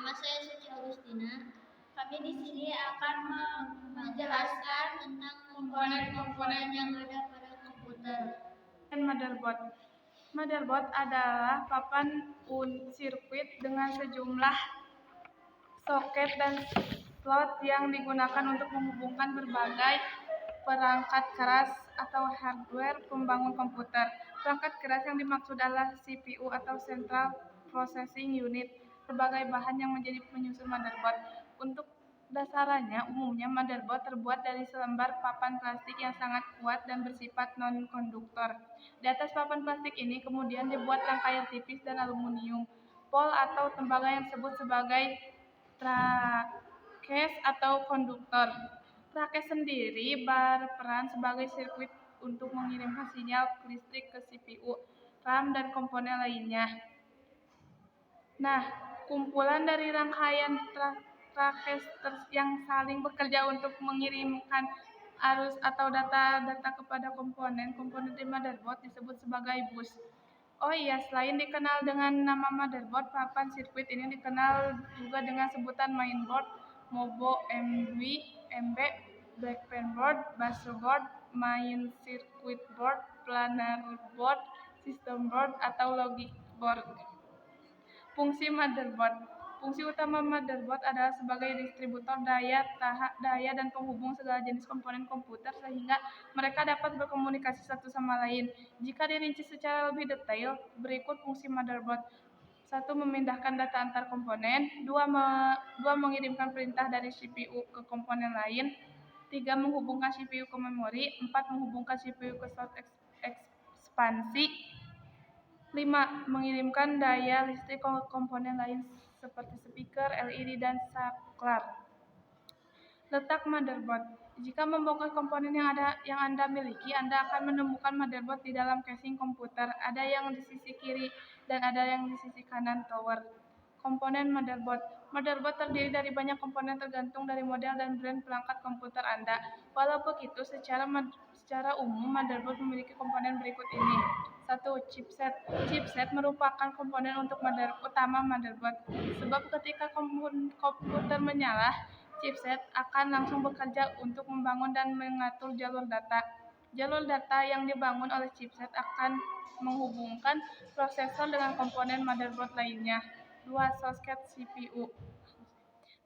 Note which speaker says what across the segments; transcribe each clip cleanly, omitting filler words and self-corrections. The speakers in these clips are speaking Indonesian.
Speaker 1: Nama saya Suci Agustina. Kami di sini akan menjelaskan tentang komponen-komponen yang ada pada komputer.
Speaker 2: Motherboard. Motherboard adalah papan sirkuit dengan sejumlah soket dan slot yang digunakan untuk menghubungkan berbagai perangkat keras atau hardware pembangun komputer. Perangkat keras yang dimaksud adalah CPU atau Central Processing Unit, berbagai bahan yang menjadi penyusun motherboard. Untuk dasarannya, umumnya motherboard terbuat dari selembar papan plastik yang sangat kuat dan bersifat non-konduktor. Di atas papan plastik ini kemudian dibuat rangkaian tipis dan aluminium pol atau tembaga yang disebut sebagai traces atau konduktor. Traces sendiri berperan sebagai sirkuit untuk mengirimkan sinyal listrik ke CPU, RAM, dan komponen lainnya. Nah, kumpulan dari rangkaian traces yang saling bekerja untuk mengirimkan arus atau data kepada komponen di motherboard disebut sebagai bus. Oh iya, selain dikenal dengan nama motherboard, papan sirkuit ini dikenal juga dengan sebutan mainboard, MOBO, MB, MB, backplane board, buzzer board, main circuit board, planar board, system board, atau logic board. Fungsi motherboard. Fungsi utama motherboard adalah sebagai distributor daya dan penghubung segala jenis komponen komputer sehingga mereka dapat berkomunikasi satu sama lain. Jika dirinci secara lebih detail, berikut fungsi motherboard. 1. Memindahkan data antar komponen. 2. Mengirimkan perintah dari CPU ke komponen lain. 3. Menghubungkan CPU ke memori. 4. Menghubungkan CPU ke slot ekspansi. 5. Mengirimkan daya listrik ke komponen lain seperti speaker, LED, dan saklar. Letak motherboard. Jika membongkar komponen yang Anda miliki, Anda akan menemukan motherboard di dalam casing komputer. Ada yang di sisi kiri dan ada yang di sisi kanan tower. Komponen motherboard. Motherboard terdiri dari banyak komponen tergantung dari model dan brand perangkat komputer Anda. Walau begitu, secara umum motherboard memiliki komponen berikut ini. 1. Chipset. Chipset merupakan komponen utama motherboard. Sebab ketika komputer menyala, chipset akan langsung bekerja untuk membangun dan mengatur jalur data. Jalur data yang dibangun oleh chipset akan menghubungkan prosesor dengan komponen motherboard lainnya. 2. Soket CPU.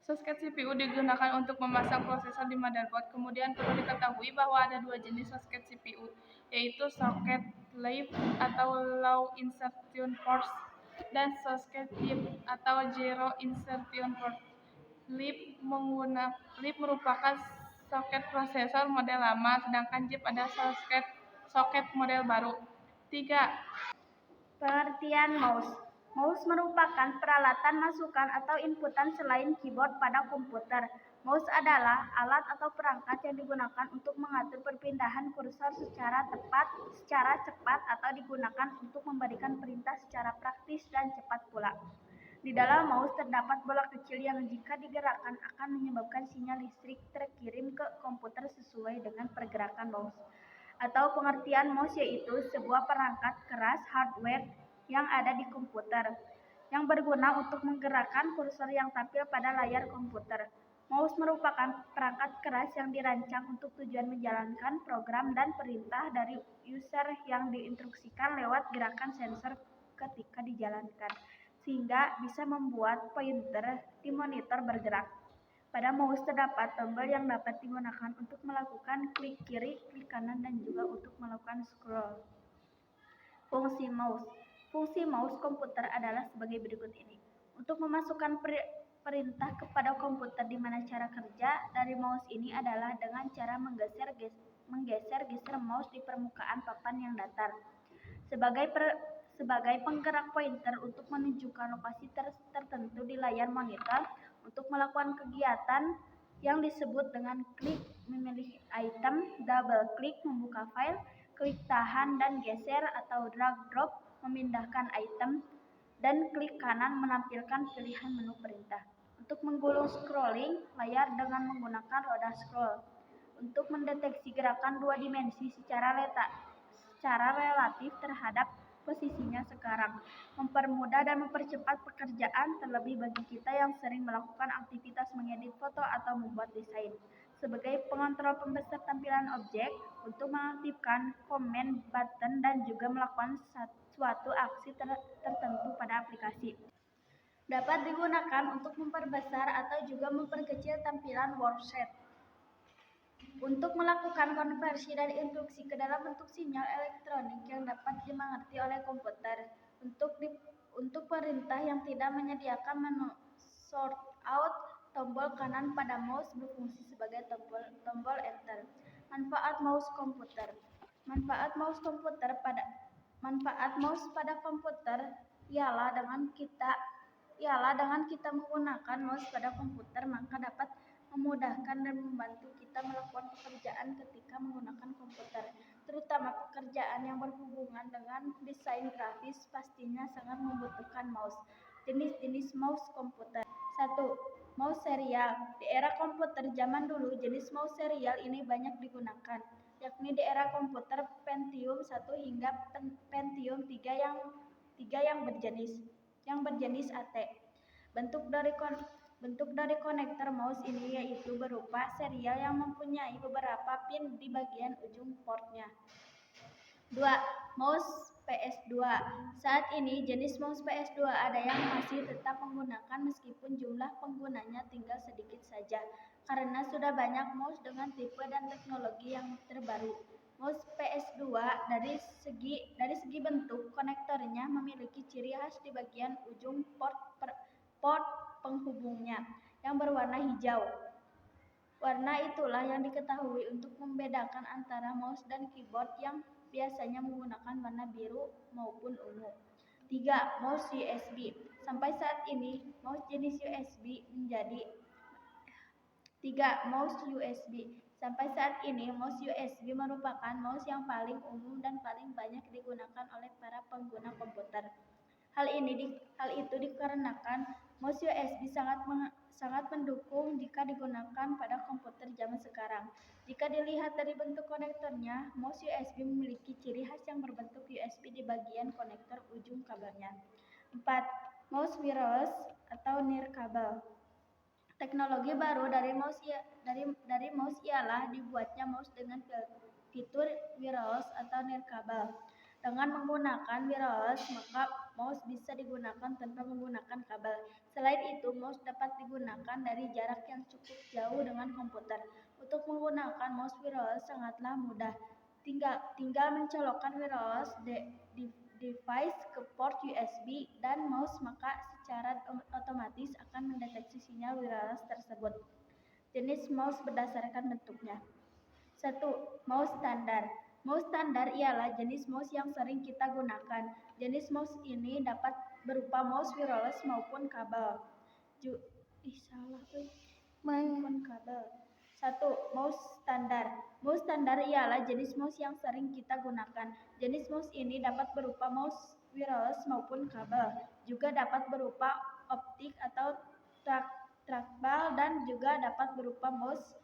Speaker 2: Soket CPU digunakan untuk memasang prosesor di motherboard. Kemudian perlu diketahui bahwa ada 2 jenis soket CPU, yaitu soket leaf atau low insertion port dan soket deep atau zero insertion port. Leaf merupakan soket prosesor model lama, sedangkan deep adalah soket model baru. 3.
Speaker 3: Pengertian mouse. Mouse merupakan peralatan masukan atau inputan selain keyboard pada komputer. Mouse adalah alat atau perangkat yang digunakan untuk mengatur perpindahan kursor secara cepat atau digunakan untuk memberikan perintah secara praktis dan cepat pula. Di dalam mouse terdapat bola kecil yang jika digerakkan akan menyebabkan sinyal listrik terkirim ke komputer sesuai dengan pergerakan mouse. Atau pengertian mouse yaitu sebuah perangkat keras hardware yang ada di komputer yang berguna untuk menggerakkan kursor yang tampil pada layar komputer. Mouse merupakan perangkat keras yang dirancang untuk tujuan menjalankan program dan perintah dari user yang diinstruksikan lewat gerakan sensor ketika dijalankan, sehingga bisa membuat pointer di monitor bergerak. Pada mouse terdapat tombol yang dapat digunakan untuk melakukan klik kiri, klik kanan, dan juga untuk melakukan scroll. Fungsi mouse. Fungsi mouse komputer adalah sebagai berikut ini. Untuk memasukkan perintah kepada komputer di mana cara kerja dari mouse ini adalah dengan cara menggeser mouse di permukaan papan yang datar. Sebagai penggerak pointer untuk menunjukkan lokasi tertentu di layar monitor, untuk melakukan kegiatan yang disebut dengan klik memilih item, double klik membuka file, klik tahan dan geser atau drag drop memindahkan item, dan klik kanan menampilkan pilihan menu perintah. Untuk menggulung scrolling layar dengan menggunakan roda scroll. Untuk mendeteksi gerakan 2 dimensi secara relatif terhadap posisinya sekarang, mempermudah dan mempercepat pekerjaan terlebih bagi kita yang sering melakukan aktivitas mengedit foto atau membuat desain. Sebagai pengontrol pembesar tampilan objek, untuk mengaktifkan comment button dan juga melakukan suatu aksi tertentu pada aplikasi. Dapat digunakan untuk memperbesar atau juga memperkecil tampilan worksheet. Untuk melakukan konversi dan instruksi ke dalam bentuk sinyal elektronik yang dapat dimengerti oleh komputer. Untuk perintah yang tidak menyediakan menu sort out, tombol kanan pada mouse berfungsi sebagai tombol enter. Manfaat mouse komputer. Manfaat mouse pada komputer ialah dengan kita menggunakan mouse pada komputer, maka dapat memudahkan dan membantu kita melakukan pekerjaan ketika menggunakan komputer, terutama pekerjaan yang berhubungan dengan desain grafis pastinya sangat membutuhkan mouse. Jenis-jenis mouse komputer. 1. Mouse serial. Di era komputer zaman dulu, jenis mouse serial ini banyak digunakan, yakni di era komputer Pentium 1 hingga Pentium 3 yang berjenis AT. Bentuk dari konektor mouse ini yaitu berupa serial yang mempunyai beberapa pin di bagian ujung portnya. 2. Mouse PS2. Saat ini jenis mouse PS2 ada yang masih tetap menggunakan meskipun jumlah penggunanya tinggal sedikit saja karena sudah banyak mouse dengan tipe dan teknologi yang terbaru. Mouse PS2 dari segi bentuk konektornya memiliki ciri khas di bagian ujung port penghubungnya yang berwarna hijau. Warna itulah yang diketahui untuk membedakan antara mouse dan keyboard yang biasanya menggunakan warna biru maupun ungu. 3. Mouse USB. Sampai saat ini, mouse jenis USB menjadi 3. Mouse USB. Sampai saat ini, mouse USB merupakan mouse yang paling umum dan paling banyak digunakan oleh para pengguna komputer. Hal itu dikarenakan mouse USB sangat mendukung jika digunakan pada komputer zaman sekarang. Jika dilihat dari bentuk konektornya, mouse USB memiliki ciri khas yang berbentuk USB di bagian konektor ujung kabelnya. 4. Mouse wireless atau nirkabel. Teknologi baru dari mouse ialah dibuatnya mouse dengan fitur wireless atau nirkabel. Dengan menggunakan wireless, maka mouse bisa digunakan tanpa menggunakan kabel. Selain itu, mouse dapat digunakan dari jarak yang cukup jauh dengan komputer. Untuk menggunakan mouse wireless sangatlah mudah. Tinggal mencolokkan wireless device ke port USB dan mouse, maka secara otomatis akan mendeteksi sinyal wireless tersebut. Jenis mouse berdasarkan bentuknya. 1. Mouse standar. Mouse standar ialah jenis mouse yang sering kita gunakan. Jenis mouse ini dapat berupa mouse wireless maupun kabel. 1. Mouse standar. Mouse standar ialah jenis mouse yang sering kita gunakan. Jenis mouse ini dapat berupa mouse wireless maupun kabel. Juga dapat berupa optik atau trackball dan juga dapat berupa mouse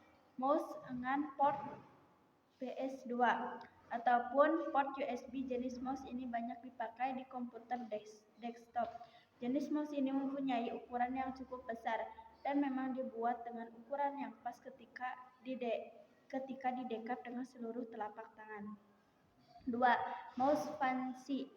Speaker 3: dengan port PS2 ataupun port USB. Jenis mouse ini banyak dipakai di komputer desktop. Jenis mouse ini mempunyai ukuran yang cukup besar dan memang dibuat dengan ukuran yang pas ketika didekap dengan seluruh telapak tangan. 2. Mouse fancy.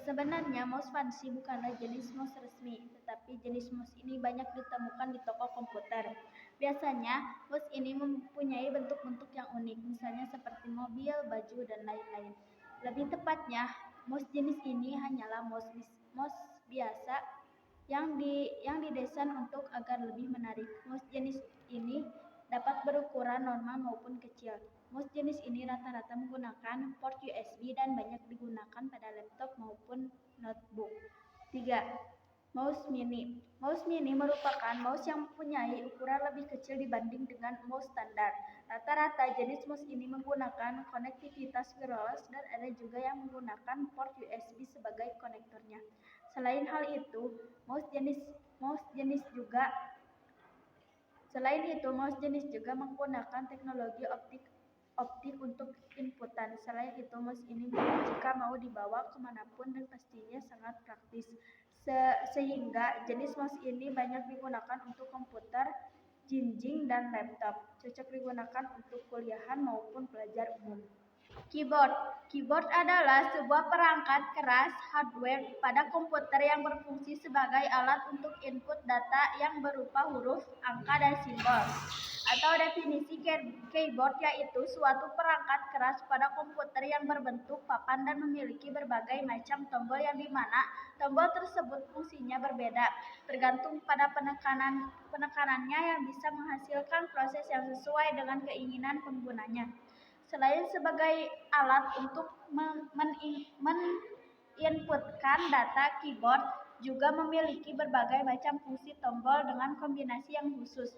Speaker 3: Sebenarnya mouse fancy bukanlah jenis mouse resmi, tetapi jenis mouse ini banyak ditemukan di toko komputer. Biasanya, mouse ini mempunyai bentuk-bentuk yang unik, misalnya seperti mobil, baju, dan lain-lain. Lebih tepatnya, mouse jenis ini hanyalah mouse biasa yang didesain untuk agar lebih menarik. Mouse jenis ini dapat berukuran normal maupun kecil. Mouse jenis ini rata-rata menggunakan port USB dan banyak digunakan pada laptop maupun notebook. 3. Mouse mini. Mouse mini merupakan mouse yang mempunyai ukuran lebih kecil dibanding dengan mouse standar. Rata-rata jenis mouse ini menggunakan konektivitas wireless dan ada juga yang menggunakan port USB sebagai konektornya. Selain itu, mouse jenis juga menggunakan teknologi optik optik untuk inputan. Selain itu, mouse ini jika mau dibawa kemanapun dan pastinya sangat praktis. Sehingga jenis mouse ini banyak digunakan untuk komputer, jinjing, dan laptop. Cocok digunakan untuk kuliahan maupun pelajar umum. Keyboard. Keyboard adalah sebuah perangkat keras hardware pada komputer yang berfungsi sebagai alat untuk input data yang berupa huruf, angka, dan simbol. Atau definisi keyboard yaitu suatu perangkat keras pada komputer yang berbentuk papan dan memiliki berbagai macam tombol yang dimana tombol tersebut fungsinya berbeda tergantung pada penekanannya yang bisa menghasilkan proses yang sesuai dengan keinginan penggunanya. Selain sebagai alat untuk menginputkan data, keyboard juga memiliki berbagai macam fungsi tombol dengan kombinasi yang khusus.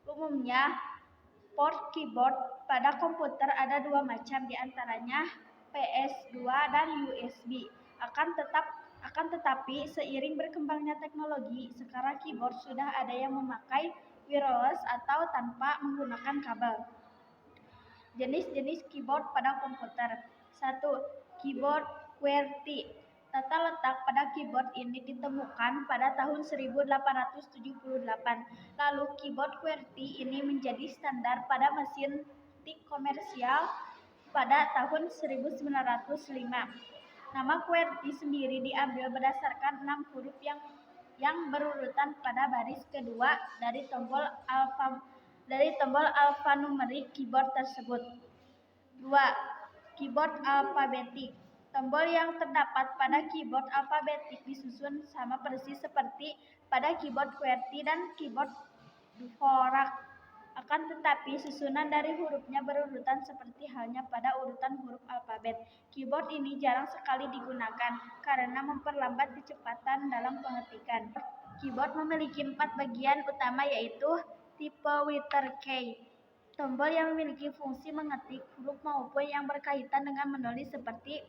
Speaker 3: Umumnya, port keyboard pada komputer ada dua macam, diantaranya PS2 dan USB. Akan tetapi, seiring berkembangnya teknologi, sekarang keyboard sudah ada yang memakai wireless atau tanpa menggunakan kabel. Jenis-jenis keyboard pada komputer. 1. Keyboard QWERTY. Tata letak pada keyboard ini ditemukan pada tahun 1878. Lalu keyboard QWERTY ini menjadi standar pada mesin tik komersial pada tahun 1905. Nama QWERTY sendiri diambil berdasarkan 6 huruf yang berurutan pada baris kedua dari tombol alfanumerik keyboard tersebut. 2. Keyboard alfabetik. Tombol yang terdapat pada keyboard alfabetik disusun sama persis seperti pada keyboard QWERTY dan keyboard Dvorak. Akan tetapi susunan dari hurufnya berurutan seperti halnya pada urutan huruf alfabet. Keyboard ini jarang sekali digunakan karena memperlambat kecepatan dalam pengetikan. Keyboard memiliki 4 bagian utama yaitu tipe Writer key. Tombol yang memiliki fungsi mengetik huruf maupun yang berkaitan dengan menulis seperti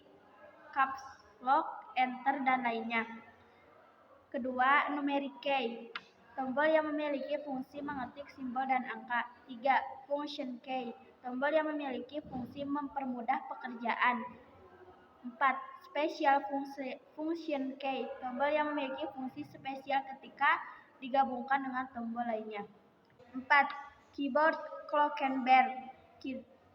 Speaker 3: caps lock, enter, dan lainnya. Kedua, numeric key. Tombol yang memiliki fungsi mengetik simbol dan angka. 3. Function key. Tombol yang memiliki fungsi mempermudah pekerjaan. 4. Special function key. Tombol yang memiliki fungsi spesial ketika digabungkan dengan tombol lainnya. 4. Keyboard Glockenberg.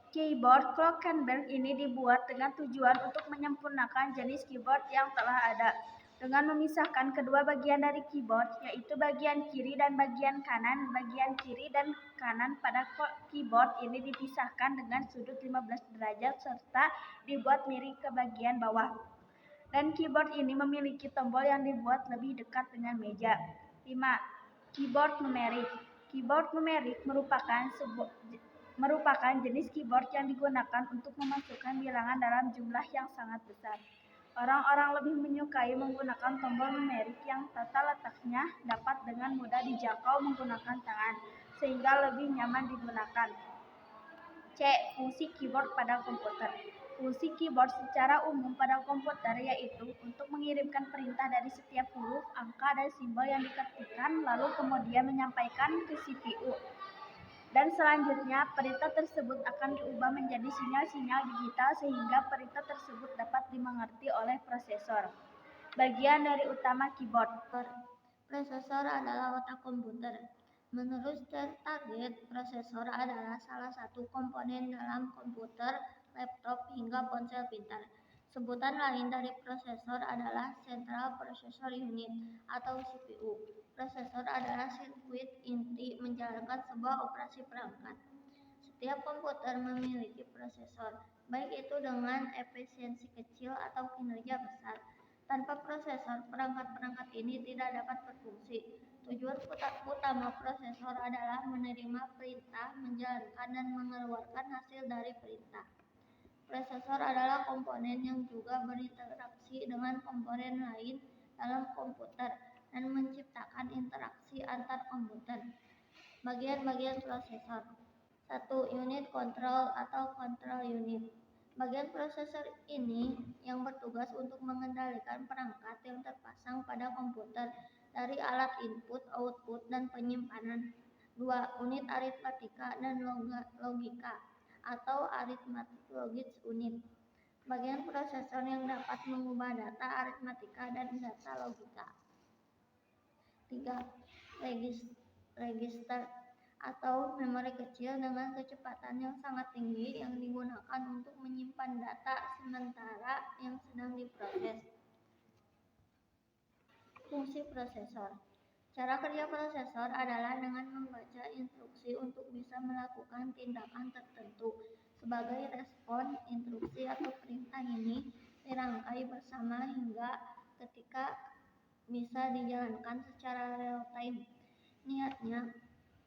Speaker 3: Keyboard Glockenberg ini dibuat dengan tujuan untuk menyempurnakan jenis keyboard yang telah ada, dengan memisahkan kedua bagian dari keyboard, yaitu bagian kiri dan bagian kanan. Bagian kiri dan kanan pada keyboard ini dipisahkan dengan sudut 15 derajat serta dibuat miring ke bagian bawah. Dan keyboard ini memiliki tombol yang dibuat lebih dekat dengan meja. 5. Keyboard numerik. Keyboard numerik merupakan jenis keyboard yang digunakan untuk memasukkan bilangan dalam jumlah yang sangat besar. Orang-orang lebih menyukai menggunakan tombol numerik yang tata letaknya dapat dengan mudah dijangkau menggunakan tangan, sehingga lebih nyaman digunakan. C. Fungsi keyboard pada komputer. Fungsi keyboard secara umum pada komputer yaitu untuk mengirimkan perintah dari setiap huruf, angka, dan simbol yang diketikkan, lalu kemudian menyampaikan ke CPU. Dan selanjutnya, perintah tersebut akan diubah menjadi sinyal-sinyal digital sehingga perintah tersebut dapat dimengerti oleh prosesor. Bagian dari utama keyboard.
Speaker 1: Prosesor adalah otak komputer. Menurut Target, prosesor adalah salah satu komponen dalam komputer, laptop, hingga ponsel pintar. Sebutan lain dari prosesor adalah Central Processor Unit atau CPU. Prosesor adalah sirkuit inti menjalankan sebuah operasi perangkat. Setiap komputer memiliki prosesor, baik itu dengan efisiensi kecil atau kinerja besar. Tanpa prosesor, perangkat-perangkat ini tidak dapat berfungsi. Tujuan utama prosesor adalah menerima perintah, menjalankan, dan mengeluarkan hasil dari perintah. Prosesor adalah komponen yang juga berinteraksi dengan komponen lain dalam komputer dan menciptakan interaksi antar komputer. Bagian-bagian prosesor. 1. Unit control atau control unit. Bagian prosesor ini yang bertugas untuk mengendalikan perangkat yang terpasang pada komputer dari alat input, output, dan penyimpanan. 2. Unit aritmatika dan logika atau aritmatik logis unit. Bagian prosesor yang dapat mengubah data aritmatika dan data logika. 3. Register atau memori kecil dengan kecepatan yang sangat tinggi yang digunakan untuk menyimpan data sementara yang sedang diproses. Fungsi prosesor. Cara kerja prosesor adalah dengan membaca instruksi untuk bisa melakukan tindakan tertentu. Sebagai respon, instruksi atau perintah ini dirangkai bersama hingga ketika bisa dijalankan secara real time. Niatnya,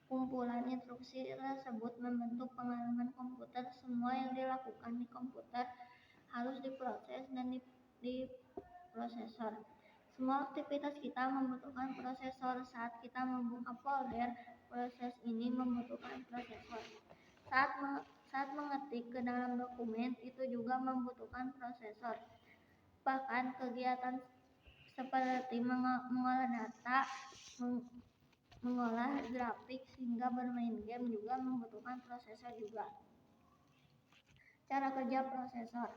Speaker 1: kumpulan instruksi tersebut membentuk pengalaman komputer. Semua yang dilakukan di komputer harus diproses dan diprosesor. Semua aktivitas kita membutuhkan prosesor. Saat kita membuka folder, proses ini membutuhkan prosesor. Saat mengetik ke dalam dokumen, itu juga membutuhkan prosesor. Bahkan kegiatan seperti mengolah data, mengolah grafik, hingga bermain game juga membutuhkan prosesor juga. Cara kerja prosesor.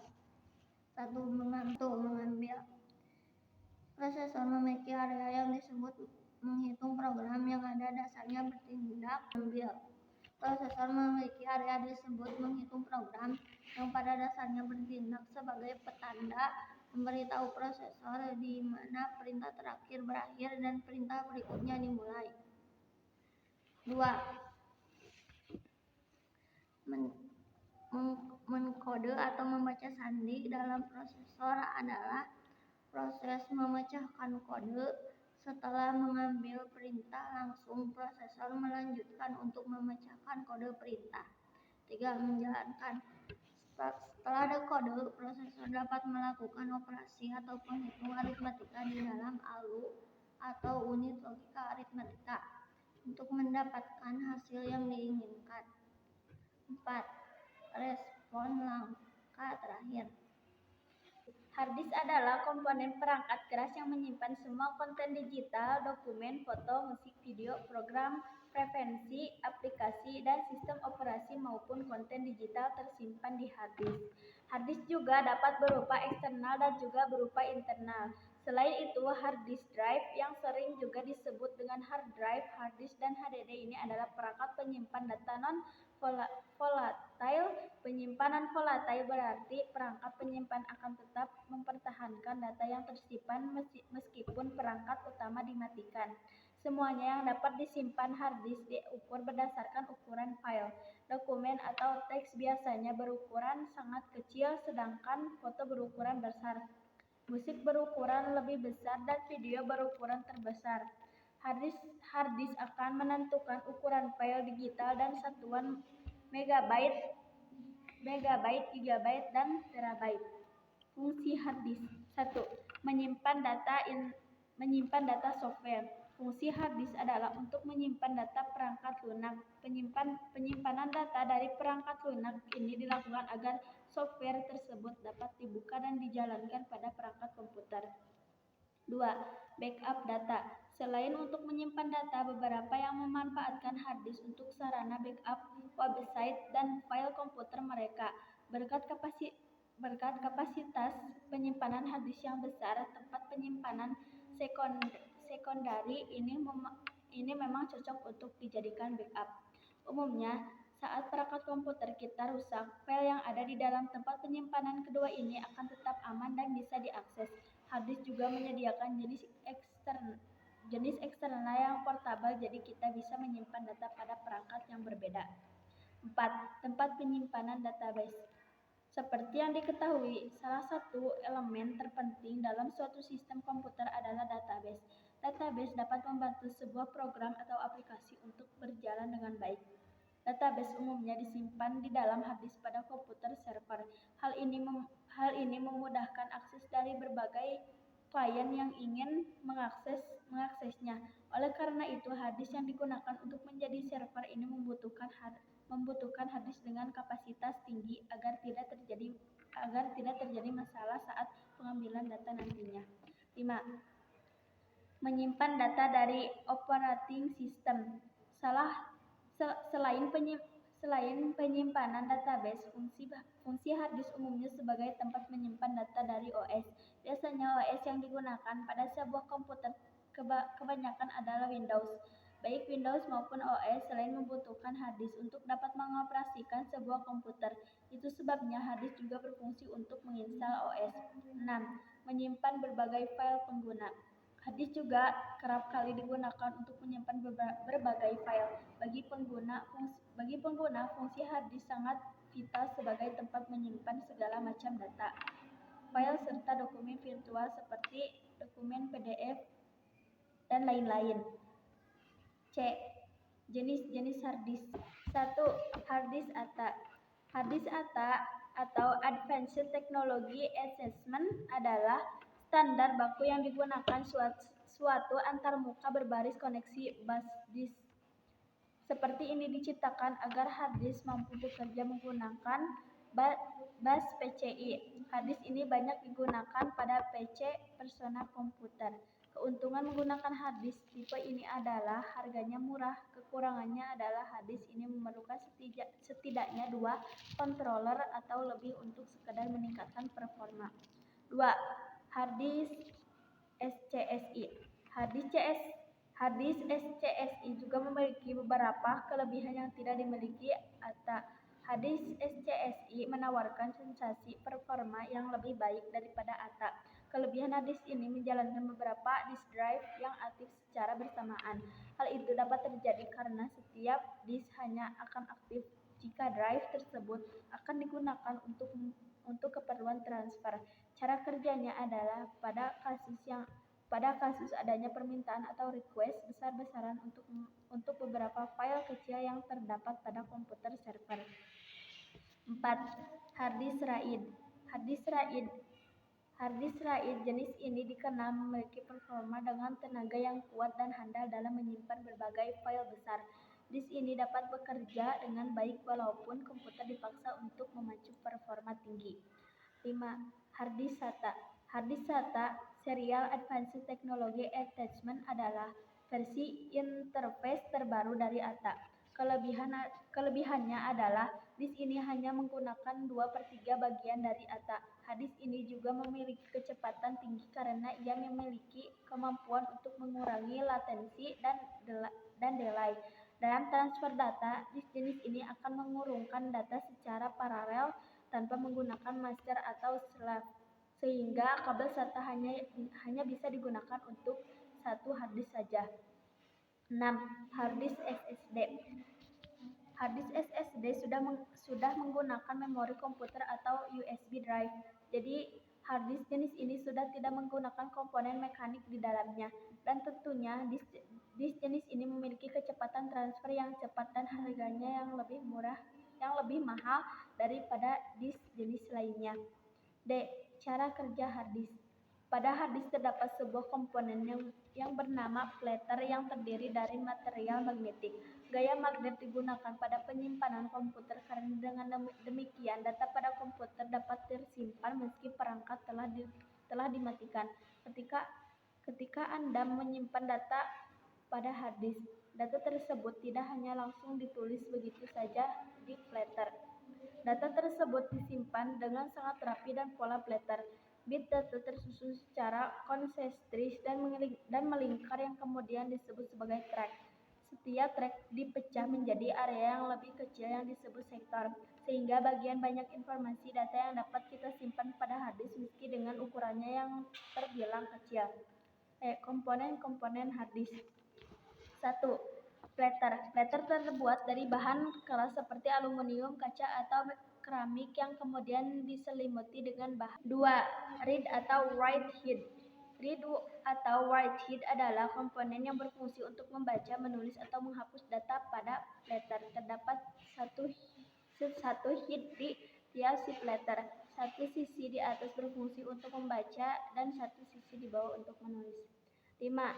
Speaker 1: 1. Mengambil. Prosesor memiliki area yang disebut menghitung program yang ada dasarnya bertindak mengambil. Prosesor memiliki area disebut menghitung program yang pada dasarnya bertindak sebagai petanda memberitahu prosesor di mana perintah terakhir berakhir dan perintah berikutnya dimulai. 2. Menkode atau membaca sandi dalam prosesor adalah proses memecahkan kode. Setelah mengambil perintah, langsung prosesor melanjutkan untuk memecahkan kode perintah. 3. Menjalankan. Setelah ada kode, prosesor dapat melakukan operasi atau penghitung aritmatika di dalam ALU atau unit logika aritmatika untuk mendapatkan hasil yang diinginkan. 4. Respon langkah terakhir.
Speaker 3: Harddisk adalah komponen perangkat keras yang menyimpan semua konten digital, dokumen, foto, musik, video, program, preferensi, aplikasi, dan sistem operasi maupun konten digital tersimpan di harddisk. Harddisk juga dapat berupa eksternal dan juga berupa internal. Selain itu, harddisk drive yang sering juga disebut dengan hard drive, harddisk, dan HDD ini adalah perangkat penyimpan data non-volatile. Penyimpanan volatile berarti perangkat penyimpan akan tetap mempertahankan data yang tersimpan meskipun perangkat utama dimatikan. Semuanya yang dapat disimpan harddisk diukur berdasarkan ukuran file. Dokumen atau teks biasanya berukuran sangat kecil, sedangkan foto berukuran besar. Musik berukuran lebih besar dan video berukuran terbesar. Harddisk akan menentukan ukuran file digital dan satuan megabyte, gigabyte, dan terabyte. Fungsi harddisk. 1. Menyimpan data software. Fungsi harddisk adalah untuk menyimpan data perangkat lunak. Penyimpanan data dari perangkat lunak ini dilakukan agar software tersebut dapat dibuka dan dijalankan pada perangkat komputer. 2. Backup data. Selain untuk menyimpan data, beberapa yang memanfaatkan harddisk untuk sarana backup website dan file komputer mereka. Berkat kapasitas penyimpanan harddisk yang besar, tempat penyimpanan sekondari ini memang cocok untuk dijadikan backup. Umumnya, saat perangkat komputer kita rusak, file yang ada di dalam tempat penyimpanan kedua ini akan tetap aman dan bisa diakses. Harddisk juga menyediakan jenis eksternal yang portable, jadi kita bisa menyimpan data pada perangkat yang berbeda. 4. Tempat penyimpanan database. Seperti yang diketahui, salah satu elemen terpenting dalam suatu sistem komputer adalah database. Database dapat membantu sebuah program atau aplikasi untuk berjalan dengan baik. Database umumnya disimpan di dalam harddisk pada komputer server. Hal ini memudahkan akses dari berbagai klien yang ingin mengaksesnya. Oleh karena itu, harddisk yang digunakan untuk menjadi server ini membutuhkan harddisk dengan kapasitas tinggi agar tidak terjadi masalah saat pengambilan data nantinya. 5. Menyimpan data dari operating system. Selain penyimpanan database, fungsi hard disk umumnya sebagai tempat menyimpan data dari OS. Biasanya OS yang digunakan pada sebuah komputer kebanyakan adalah Windows. Baik Windows maupun OS selain membutuhkan hard disk untuk dapat mengoperasikan sebuah komputer. Itu sebabnya hard disk juga berfungsi untuk menginstal OS. 6. Menyimpan berbagai file pengguna. Hard disk juga kerap kali digunakan untuk menyimpan berbagai file. Bagi pengguna, fungsi hard disk sangat vital sebagai tempat menyimpan segala macam data, file serta dokumen virtual seperti dokumen PDF dan lain-lain. C. Jenis-jenis hard disk. 1. Hard disk ATA. Hard disk ATA atau Advanced Technology Attachment adalah standar baku yang digunakan suatu antarmuka berbaris koneksi bus disk. Seperti ini diciptakan agar hard disk mampu bekerja menggunakan bus PCI. Hard disk ini banyak digunakan pada PC personal komputer. Keuntungan menggunakan hard disk tipe ini adalah harganya murah. Kekurangannya adalah hard disk ini memerlukan setidaknya 2 controller atau lebih untuk sekadar meningkatkan performa. 2. Hard disk SCSI. Hard disk SCSI juga memiliki beberapa kelebihan yang tidak dimiliki ATA. Hard disk SCSI menawarkan sensasi performa yang lebih baik daripada ATA. Kelebihan hard disk ini menjalankan beberapa disk drive yang aktif secara bersamaan. Hal itu dapat terjadi karena setiap disk hanya akan aktif jika drive tersebut akan digunakan untuk keperluan transfer. Cara kerjanya adalah pada kasus adanya permintaan atau request besar-besaran untuk beberapa file kecil yang terdapat pada komputer server. 4. Hard disk RAID. Hard disk RAID jenis ini dikenal memiliki performa dengan tenaga yang kuat dan handal dalam menyimpan berbagai file besar. Disk ini dapat bekerja dengan baik walaupun komputer dipaksa untuk memacu performa tinggi. 5. Hard disk SATA. Hard disk SATA Serial Advanced Technology Attachment adalah versi interface terbaru dari ATA. Kelebihannya adalah disk ini hanya menggunakan 2/3 bagian dari ATA. Hard disk ini juga memiliki kecepatan tinggi karena ia memiliki kemampuan untuk mengurangi latensi dan delay. Dalam transfer data, disk jenis ini akan mengurungkan data secara paralel tanpa menggunakan master atau slave, sehingga kabel SATA hanya bisa digunakan untuk satu hard disk saja. 6. Hard disk SSD. Hard disk SSD sudah menggunakan memori komputer atau USB drive. Jadi hard disk jenis ini sudah tidak menggunakan komponen mekanik di dalamnya, dan tentunya disk jenis ini memiliki kecepatan transfer yang cepat dan harganya yang lebih mahal daripada disk jenis lainnya. D. Cara kerja hard disk. Pada hard disk terdapat sebuah komponen yang bernama platter yang terdiri dari material magnetik. Gaya magnet digunakan pada penyimpanan komputer karena dengan demikian data pada komputer dapat tersimpan meski perangkat telah dimatikan. Ketika Anda menyimpan data pada hard disk, data tersebut tidak hanya langsung ditulis begitu saja di platter. Data tersebut disimpan dengan sangat rapi dan pola platter. Bit data tersusun secara konsentris dan melingkar yang kemudian disebut sebagai track. Setiap track dipecah menjadi area yang lebih kecil yang disebut sektor, sehingga banyak informasi data yang dapat kita simpan pada hard disk meski dengan ukurannya yang terbilang kecil. Komponen hard disk. 1. Platter. Platter terbuat dari bahan keras seperti aluminium, kaca, atau keramik yang kemudian diselimuti dengan bahan. 2. Read atau write head. Read atau write head adalah komponen yang berfungsi untuk membaca, menulis, atau menghapus data pada platter. Terdapat satu head di tiap si platter. Satu sisi di atas berfungsi untuk membaca dan satu sisi di bawah untuk menulis. 5.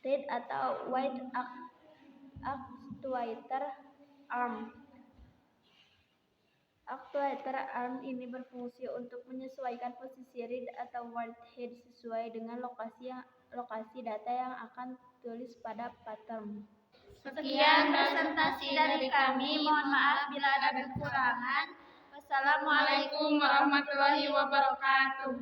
Speaker 3: Read atau write actuator arm. Actuator arm ini berfungsi untuk menyesuaikan posisi read atau write head sesuai dengan lokasi data yang akan tulis pada pattern.
Speaker 1: Sekian presentasi dari kami. Mohon maaf bila ada kekurangan. Wassalamualaikum
Speaker 2: Wassalamualaikum warahmatullahi wabarakatuh.